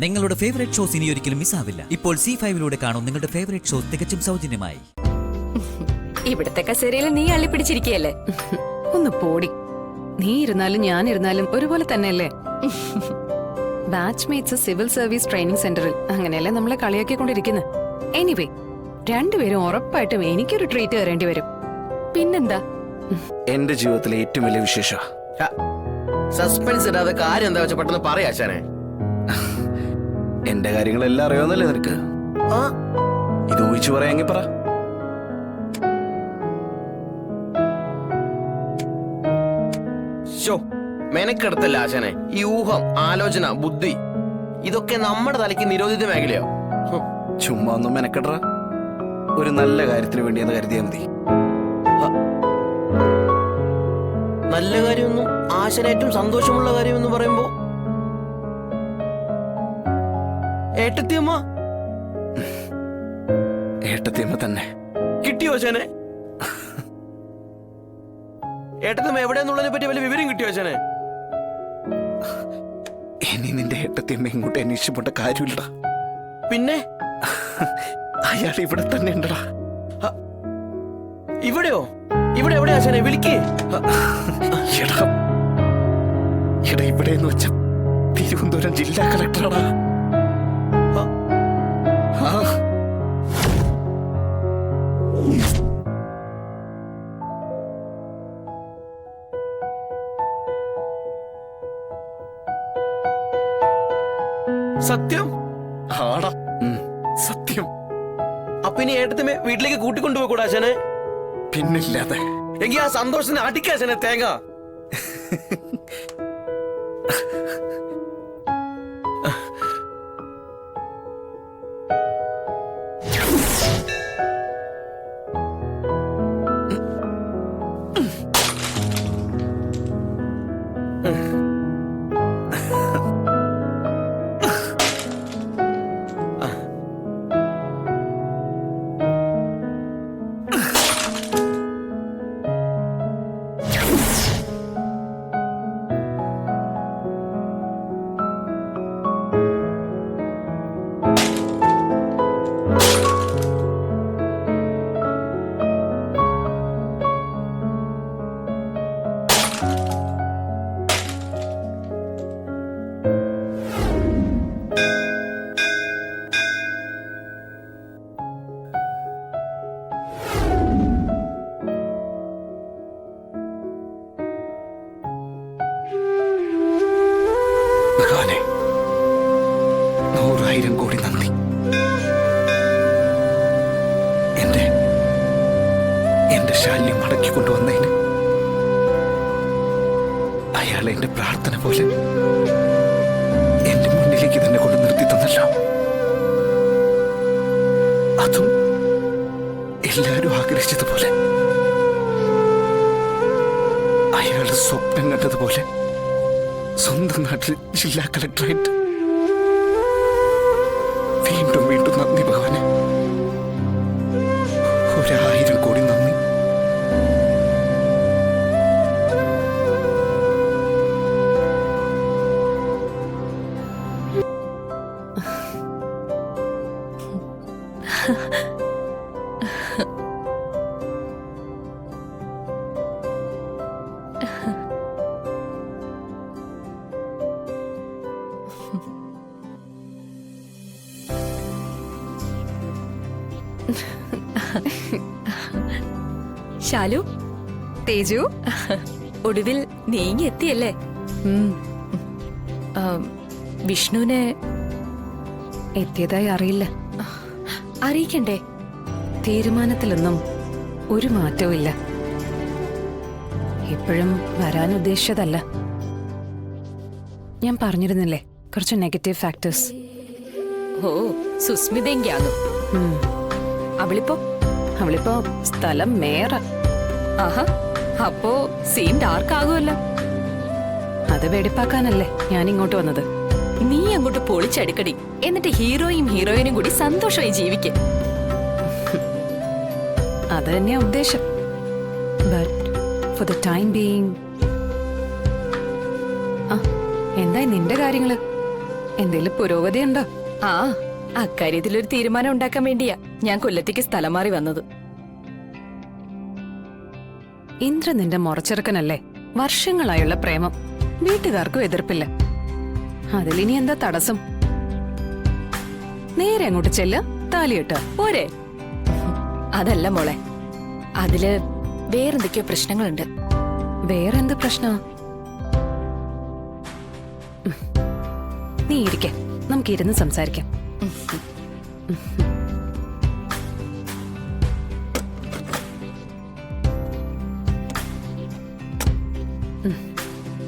നിങ്ങളുടെ favourite shows ഇനി ഒരിക്കലും മിസ്സാവില്ല. ഇപ്പോൾ C5 കാണും നിങ്ങളുടെ ഫേവറേറ്റ് ഷോസ് തികച്ചും സൗജന്യമായി. ഇവിടത്തെ കസേരയിൽ നീ അള്ളിപ്പിടിച്ചിരിക്കുകയല്ലേ? ഒന്ന് പോടി. നീ ഇരുന്നാലും ഞാൻ ഇരുന്നാലും ഒരുപോലെ തന്നെയല്ലേ? ബാച്ച്മേറ്റ്സ് സിവിൽ സർവീസ് ട്രെയിനിങ് സെന്ററിൽ അങ്ങനെയല്ലേ നമ്മളെ കളിയാക്കിക്കൊണ്ടിരിക്കുന്നത്. എനിവേ, രണ്ടുപേരും ഉറപ്പായിട്ടും എനിക്കൊരു ട്രീറ്റ് തരേണ്ടി വരും. പിന്നെന്താ? എന്റെ ജീവിതത്തിലെ ഏറ്റവും വലിയ വിശേഷം. സസ്പെൻസ് ഇടാതെ കാര്യം എന്താ വെച്ചാൽ പെട്ടെന്ന് പറയാശാനെ. എന്റെ കാര്യങ്ങളെല്ലാം അറിയാവുന്നല്ലേ നിനക്ക്? ഇത് ഊഹിച്ചു പറയാങ്കി പറ. മെനക്കെടുത്തല്ല ആശാനെ. ഈ ഊഹം, ആലോചന, ബുദ്ധി ഇതൊക്കെ നമ്മുടെ തലയ്ക്ക് നിരോധിത മേഖലയോ? ചുമ്മാ ഒന്നും മെനക്കെടറ. ഒരു നല്ല കാര്യത്തിന് വേണ്ടിയെന്ന് കരുതിയാ മതി. നല്ല കാര്യമൊന്നും ആശാന ഏറ്റവും സന്തോഷമുള്ള കാര്യമെന്ന് പറയുമ്പോ ഏട്ടത്തിയമ്മ ഏട്ടത്തിയമ്മ തന്നെ കിട്ടിയോ ആശാനെ? ഏട്ടത്തിയമ്മ എവിടെയെന്നുള്ളതിനെ പറ്റി വല്ല വിവരം കിട്ടിയോ ആശാനെ? ഇനി നിന്റെ ഏട്ടത്തിയമ്മ ഇങ്ങോട്ട് അന്വേഷിച്ചപ്പെട്ട കാര്യമില്ല. പിന്നെ അയാൾ ഇവിടെ തന്നെ ഉണ്ടടാ. ഇവിടെയോ? ഇവിടെ എവിടെ ആശാനെ? വിളിക്കേ. ഇവിടെ എന്ന് വെച്ച തിരുവനന്തപുരം ജില്ലാ കളക്ടറാടാ. സത്യം? ആടാ, സത്യം. അപ്പൊ ഇനി ഏട്ടത്തിയമ്മ വീട്ടിലേക്ക് കൂട്ടിക്കൊണ്ടുപോയിക്കൂടാ ആശാനെ? പിന്നില്ലാതെ. എങ്കിൽ ആ സന്തോഷത്തിന് അടിക്കാശാനെ തേങ്ങ. ഭഗവാനെ, 100,000 കോടി നന്ദി. എന്റെ ശാല്യം മടക്കിക്കൊണ്ടുവന്നതിന്. അയാൾ എന്റെ പ്രാർത്ഥന പോലെ എന്റെ മുന്നിലേക്ക് തന്നെ കൊണ്ട് നിർത്തി തന്നല്ലോ. അതും എല്ലാരും ആഗ്രഹിച്ചതുപോലെ, അയാൾ സ്വപ്നം കണ്ടതുപോലെ സ്വന്തം നാട്ടിൽ ജില്ലാ കളക്ടറായിട്ട്. വീണ്ടും വീണ്ടും നന്ദി ഭഗവാനെ. 1,000 കോടി നന്ദി. ശാലു, തേജു, ഒടുവിൽ നീങ്ങി എത്തിയല്ലേ? വിഷ്ണുവിനെ എത്തിയതായി അറിയില്ല. അറിയിക്കണ്ടേ? തീരുമാനത്തിലൊന്നും ഒരു മാറ്റവും ഇല്ല. ഇപ്പോഴും വരാൻ ഉദ്ദേശിച്ചതല്ല. ഞാൻ പറഞ്ഞിരുന്നില്ലേ കുറച്ച് നെഗറ്റീവ് ഫാക്ടേഴ്സ്. ഓ, സുസ്മിതയെങ്കാന്നു. അവളിപ്പോ സ്ഥലം മേറ. ആഹാ, അപ്പോ സീൻ ഡാർക്ക് ആകുമല്ലോ. അത് വെടിപ്പാക്കാനല്ലേ ഞാൻ ഇങ്ങോട്ട് വന്നത്. നീ അങ്ങോട്ട് പൊളിച്ചടുക്കടി. എന്നിട്ട് ഹീറോയിനും കൂടി സന്തോഷമായി ജീവിക്കും. അത് തന്നെയാ ഉദ്ദേശം. But for the time being. എന്തായി നിന്റെ കാര്യങ്ങള്? എന്തേലും പുരോഗതി ഉണ്ടോ? ആ അക്കാര്യത്തിലൊരു തീരുമാനം ഉണ്ടാക്കാൻ വേണ്ടിയാ ഞാൻ കൊല്ലത്തേക്ക് സ്ഥലം മാറി വന്നത്. ഇന്ദ്ര നിന്റെ മുറച്ചെറുക്കനല്ലേ? വർഷങ്ങളായുള്ള പ്രേമം, വീട്ടുകാർക്കും എതിർപ്പില്ല. അതിലിനി എന്താ തടസ്സം? നേരെ അങ്ങോട്ട് ചെല്ല, താലിയിട്ട് പോരെ? അതല്ല മോളെ, അതില് വേറെന്തൊക്കെയോ പ്രശ്നങ്ങളുണ്ട്. വേറെന്ത് പ്രശ്ന? നീ ഇരിക്ക, നമുക്ക് ഇരുന്ന് സംസാരിക്കാം.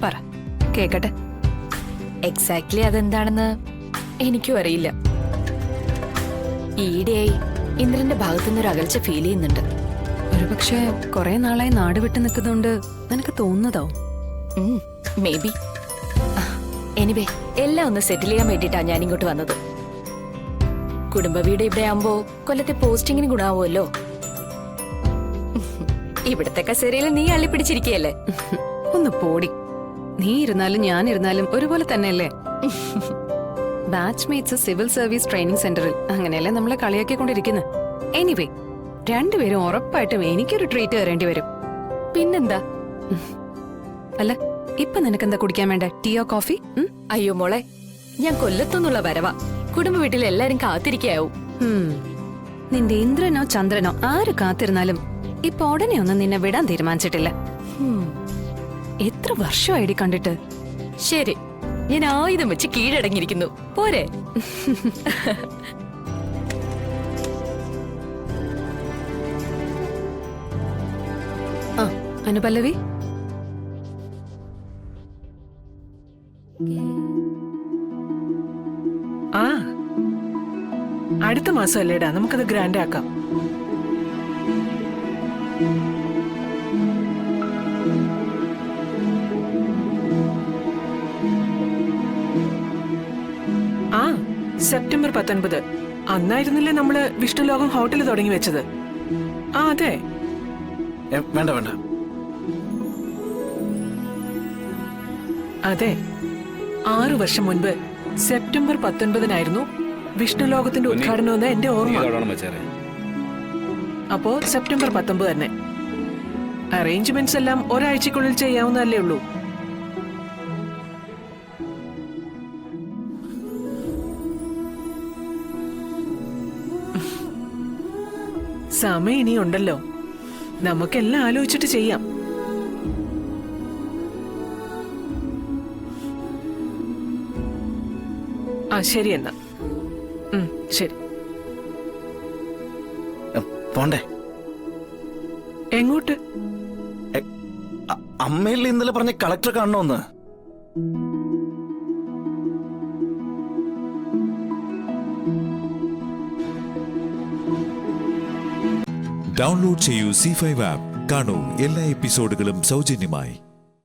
പറ, കേക്കട്ടെ. എക്സാക്ട്ലി അതെന്താണെന്ന് എനിക്കും അറിയില്ല. ഈയിടെയായി ഇന്ദ്രന്റെ ഭാഗത്തുനിന്നൊരു അകൽച്ച ഫീൽ ചെയ്യുന്നുണ്ട്. ഒരുപക്ഷെ കുറെ നാളായി നാട് വിട്ടു നിൽക്കുന്നോണ്ട് നിനക്ക് തോന്നുന്നതാവും. May be. എനിവേ, എല്ലാം ഒന്ന് സെറ്റിൽ ചെയ്യാൻ വേണ്ടിട്ടാ ഞാൻ ഇങ്ങോട്ട് വന്നത്. കുടുംബ വീട് ഇവിടെ ആവുമ്പോ കൊല്ലത്തെ പോസ്റ്റിങ്ങിന് ഗുണാവുമല്ലോ. ഇവിടത്തെ കസേരയിൽ നീ അള്ളിപ്പിടിച്ചിരിക്കുകയല്ലേ? ഒന്ന് പോടി. നീ ഇരുന്നാലും ഞാൻ ഇരുന്നാലും ഒരുപോലെ തന്നെയല്ലേ? ബാച്ച്മേറ്റ്സ് സിവിൽ സർവീസ് ട്രെയിനിങ് സെന്ററിൽ അങ്ങനെയല്ലേ നമ്മളെ കളിയാക്കിക്കൊണ്ടിരിക്കുന്നത്. എനിവേ, രണ്ടുപേരും ഉറപ്പായിട്ടും എനിക്കൊരു ട്രീറ്റ് തരേണ്ടി വരും. പിന്നെന്താ? അല്ല, ഇപ്പൊ നിനക്കെന്താ കുടിക്കാൻ വേണ്ട? ടീയോ കോഫി? അയ്യോ മോളെ, ഞാൻ കൊല്ലത്തുനിന്നുള്ള വരവാ. കുടുംബ വീട്ടിൽ എല്ലാരും കാത്തിരിക്കാവും. നിന്റെ ഇന്ദ്രനോ ചന്ദ്രനോ ആര് കാത്തിരുന്നാലും ഇപ്പൊ ഉടനെ ഒന്നും നിന്നെ വിടാൻ തീരുമാനിച്ചിട്ടില്ല. എത്ര വർഷമായിടി കണ്ടിട്ട്? ശരി, ഞാൻ ആയുധം വെച്ച് കീഴടങ്ങിയിരിക്കുന്നു. പോരെ? ആ, അനുപല്ലവി, ആ അടുത്ത മാസം അല്ലേടാ, നമുക്കത് ഗ്രാൻഡ് ആക്കാം. ആ സെപ്റ്റംബർ 19 അന്നായിരുന്നില്ലേ നമ്മള് വിഷ്ണുലോകം ഹോട്ടൽ തുടങ്ങി വെച്ചത്? ആ അതെ. വേണ്ട വേണ്ട. അതെ, 6 വർഷം മുൻപ് സെപ്റ്റംബർ 19 വിഷ്ണുലോകത്തിന്റെ ഉദ്ഘാടനം എന്ന് എന്റെ ഓർമ്മ. അപ്പോ സെപ്റ്റംബർ 19 തന്നെ. അറേഞ്ച്മെന്റ്സ് എല്ലാം ഒരാഴ്ചക്കുള്ളിൽ ചെയ്യാവുന്നതല്ലേ ഉള്ളൂ. സമയം ഇനിയുണ്ടല്ലോ, നമുക്കെല്ലാം ആലോചിച്ചിട്ട് ചെയ്യാം. ആ ശരി എന്നാ. ശരി. പോണ്ടേ? എങ്ങോട്ട്? അമ്മയിൽ ഇന്നലെ പറഞ്ഞ കളക്ടർ കാണണമെന്ന്. ഡൗൺലോഡ് ചെയ്യൂ C5 ആപ്പ്. കാണൂ എല്ലാ എപ്പിസോഡുകളും സൗജന്യമായി.